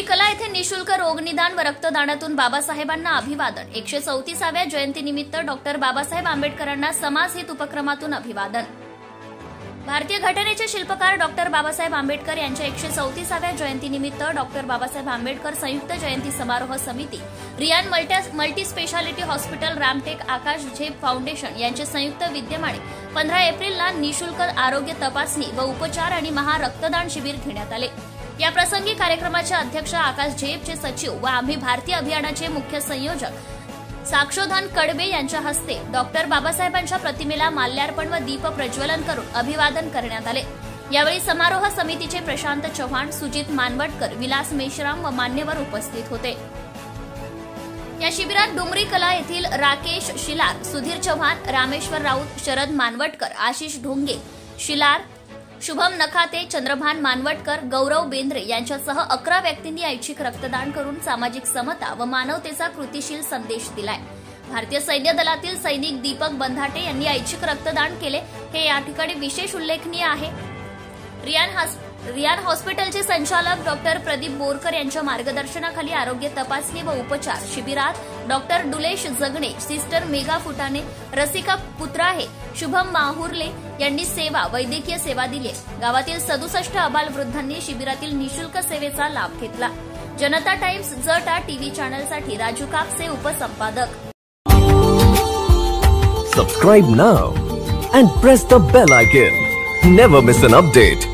कला येथे निशुल्क रोगनिदान व रक्तदानातून बाबासाहेबांना अभिवादन। 134व्या जयंतीनिमित्त डॉक्टर बाबासाहेब आंबेडकरांना समाजहित उपक्रमातून अभिवादन। भारतीय घटनेचे शिल्पकार डॉक्टर बाबासाहेब आंबेडकर यांच्या 134व्या जयंतीनिमित्त डॉक्टर बाबासाहेब आंबेडकर संयुक्त जयंती समारोह समिती, Riyan multi specialty hospital, Ramtek, Akash Jhep foundation यांचे संयुक्त विद्यमाने 15 एप्रिलला निशुल्क आरोग्य तपासणी व उपचार आणि महारक्तदान शिबिर घेण्यात आले। या प्रसंगी कार्यक्रमाचे अध्यक्ष आकाश झेपचे सचिव व आम्ही भारतीय अभियानाचे मुख्य संयोजक साक्षोधन कडबे यांच्या हस्ते डॉक्टर बाबासाहेबांच्या प्रतिमेला माल्यार्पण व दीप प्रज्वलन करून अभिवादन करण्यात आले। यावेळी समारोह समितीचे प्रशांत चव्हाण, सुजित मानवटकर, विलास मेश्राम व मान्यवर उपस्थित होते। या शिबिरात डुमरी कला येथील राकेश शिलार, सुधीर चव्हाण, रामेश्वर राऊत, शरद मानवटकर, आशिष ढोंगे शिलार, शुभम नखाते, चंद्रभान मानवटकर, गौरव बेंद्रे यांच्यासह 11 व्यक्तींनी ऐच्छिक रक्तदान करून सामाजिक समता व मानवतेचा कृतिशील संदेश दिलाय। भारतीय सैन्य दलातील सैनिक दीपक बंधाटे यांनी ऐच्छिक रक्तदान केले, हे या ठिकाणी विशेष उल्लेखनीय आहे। रियान हॉस्पिटलचे संचालक डॉक्टर प्रदीप बोरकर यांच्या मार्गदर्शनाखाली आरोग्य तपासणी व उपचार शिबिरात डॉक्टर डुलेश जगणे, सिस्टर मेघा फुटाणे, रसिका पुत्राहे, शुभम माहुर्ले यांनी वैद्यकीय सेवा दिली। गावातील 67 अबालवृद्धांनी शिबिरातील निशुल्क सेवेचा लाभ घेतला। जनता टाइम्स जटा टीव्ही चॅनलसाठी राजू कापसे उपसंपादक। Subscribe now and press the bell icon. Never miss an update.